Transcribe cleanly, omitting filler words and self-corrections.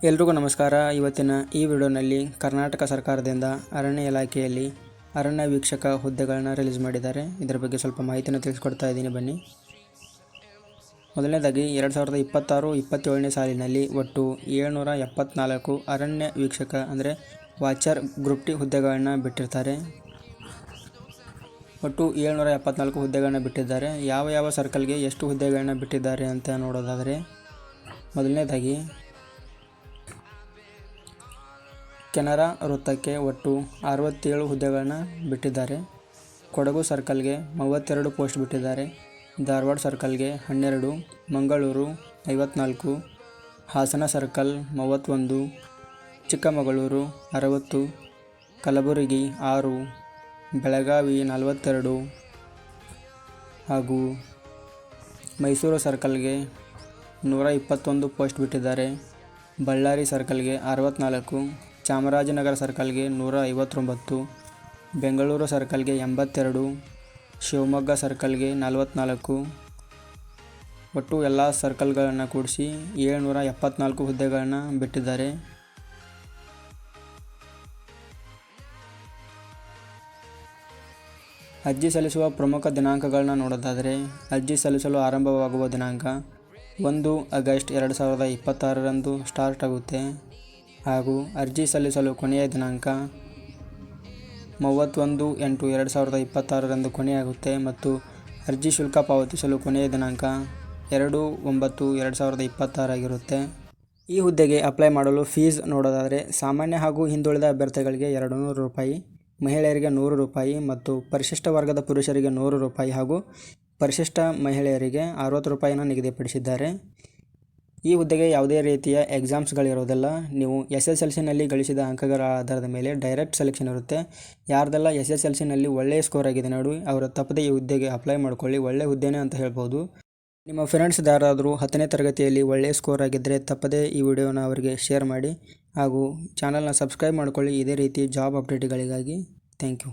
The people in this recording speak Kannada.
ಎಲ್ರಿಗೂ ನಮಸ್ಕಾರ. ಇವತ್ತಿನ ಈ ವಿಡಿಯೋನಲ್ಲಿ ಕರ್ನಾಟಕ ಸರ್ಕಾರದಿಂದ ಅರಣ್ಯ ಇಲಾಖೆಯಲ್ಲಿ ಅರಣ್ಯ ವೀಕ್ಷಕ ಹುದ್ದೆಗಳನ್ನು ರಿಲೀಸ್ ಮಾಡಿದ್ದಾರೆ. ಇದರ ಬಗ್ಗೆ ಸ್ವಲ್ಪ ಮಾಹಿತಿಯನ್ನು ತಿಳಿಸ್ಕೊಡ್ತಾ ಇದ್ದೀನಿ, ಬನ್ನಿ. ಮೊದಲನೇದಾಗಿ 2026-27ನೇ ಸಾಲಿನಲ್ಲಿ ಒಟ್ಟು 774 ಅರಣ್ಯ ವೀಕ್ಷಕ ಅಂದರೆ ವಾಚರ್ ಗ್ರೂಪ್ ಟಿ ಹುದ್ದೆಗಳನ್ನು ಬಿಟ್ಟಿರ್ತಾರೆ. ಒಟ್ಟು 774 ಹುದ್ದೆಗಳನ್ನು ಬಿಟ್ಟಿದ್ದಾರೆ. ಯಾವ ಸರ್ಕಲ್ಗೆ ಎಷ್ಟು ಹುದ್ದೆಗಳನ್ನು ಬಿಟ್ಟಿದ್ದಾರೆ ಅಂತ ನೋಡೋದಾದರೆ, ಮೊದಲನೇದಾಗಿ ಕೆನರಾ ವೃತ್ತಕ್ಕೆ ಒಟ್ಟು 67 ಹುದ್ದೆಗಳನ್ನು ಬಿಟ್ಟಿದ್ದಾರೆ. ಕೊಡಗು ಸರ್ಕಲ್ಗೆ 32 ಪೋಸ್ಟ್ ಬಿಟ್ಟಿದ್ದಾರೆ. ಧಾರವಾಡ ಸರ್ಕಲ್ಗೆ 12, ಮಂಗಳೂರು 54, ಹಾಸನ ಸರ್ಕಲ್ 31, ಚಿಕ್ಕಮಗಳೂರು 60, ಕಲಬುರಗಿ 6, ಬೆಳಗಾವಿ 42 ಹಾಗೂ ಮೈಸೂರು ಸರ್ಕಲ್ಗೆ 121 ಪೋಸ್ಟ್ ಬಿಟ್ಟಿದ್ದಾರೆ. ಬಳ್ಳಾರಿ ಸರ್ಕಲ್ಗೆ 64, ಚಾಮರಾಜನಗರ ಸರ್ಕಲ್ಗೆ 159, ಬೆಂಗಳೂರು ಸರ್ಕಲ್ಗೆ 82, ಶಿವಮೊಗ್ಗ ಸರ್ಕಲ್ಗೆ 44. ಒಟ್ಟು ಎಲ್ಲ ಸರ್ಕಲ್ಗಳನ್ನು ಕೂಡಿಸಿ 774 ಹುದ್ದೆಗಳನ್ನು ಬಿಟ್ಟಿದ್ದಾರೆ. ಅರ್ಜಿ ಸಲ್ಲಿಸುವ ಪ್ರಮುಖ ದಿನಾಂಕಗಳನ್ನ ನೋಡೋದಾದರೆ, ಅರ್ಜಿ ಸಲ್ಲಿಸಲು ಆರಂಭವಾಗುವ ದಿನಾಂಕ 1 ಆಗಸ್ಟ್ 2026ರಂದು ಸ್ಟಾರ್ಟ್ ಆಗುತ್ತೆ ಹಾಗೂ ಅರ್ಜಿ ಸಲ್ಲಿಸಲು ಕೊನೆಯ ದಿನಾಂಕ 31/8/2026ರಂದು ಕೊನೆಯಾಗುತ್ತೆ ಮತ್ತು ಅರ್ಜಿ ಶುಲ್ಕ ಪಾವತಿಸಲು ಕೊನೆಯ ದಿನಾಂಕ 2/9/2026 ಆಗಿರುತ್ತೆ. ಈ ಹುದ್ದೆಗೆ ಅಪ್ಲೈ ಮಾಡಲು ಫೀಸ್ ನೋಡೋದಾದರೆ, ಸಾಮಾನ್ಯ ಹಾಗೂ ಹಿಂದುಳಿದ ಅಭ್ಯರ್ಥಿಗಳಿಗೆ 200 ರೂಪಾಯಿ, ಮಹಿಳೆಯರಿಗೆ 100 ರೂಪಾಯಿ ಮತ್ತು ಪರಿಶಿಷ್ಟ ವರ್ಗದ ಪುರುಷರಿಗೆ 100 ರೂಪಾಯಿ ಹಾಗೂ ಪರಿಶಿಷ್ಟ ಮಹಿಳೆಯರಿಗೆ 60 ರೂಪಾಯಿನ ನಿಗದಿಪಡಿಸಿದ್ದಾರೆ. ಈ ಹುದ್ದೆಗೆ ಯಾವುದೇ ರೀತಿಯ ಎಕ್ಸಾಮ್ಸ್ಗಳಿರೋದಿಲ್ಲ. ನೀವು SSLCನಲ್ಲಿ ಗಳಿಸಿದ ಅಂಕಗಳ ಆಧಾರದ ಮೇಲೆ ಡೈರೆಕ್ಟ್ ಸೆಲೆಕ್ಷನ್ ಇರುತ್ತೆ. ಯಾರ್ದೆಲ್ಲ SSLCನಲ್ಲಿ ಒಳ್ಳೆಯ ಸ್ಕೋರ್ ಆಗಿದೆ ನೋಡಿ, ಅವರು ತಪ್ಪದೆ ಈ ಹುದ್ದೆಗೆ ಅಪ್ಲೈ ಮಾಡ್ಕೊಳ್ಳಿ. ಒಳ್ಳೆಯ ಹುದ್ದೆನೇ ಅಂತ ಹೇಳ್ಬೋದು. ನಿಮ್ಮ ಫ್ರೆಂಡ್ಸ್ ಯಾರಾದರೂ 10ನೇ ತರಗತಿಯಲ್ಲಿ ಒಳ್ಳೆಯ ಸ್ಕೋರ್ ಆಗಿದ್ದರೆ ತಪ್ಪದೆ ಈ ವಿಡಿಯೋನ ಅವರಿಗೆ ಶೇರ್ ಮಾಡಿ ಹಾಗೂ ಚಾನಲ್ನ ಸಬ್ಸ್ಕ್ರೈಬ್ ಮಾಡ್ಕೊಳ್ಳಿ ಇದೇ ರೀತಿ ಜಾಬ್ ಅಪ್ಡೇಟ್ಗಳಿಗಾಗಿ. Thank you.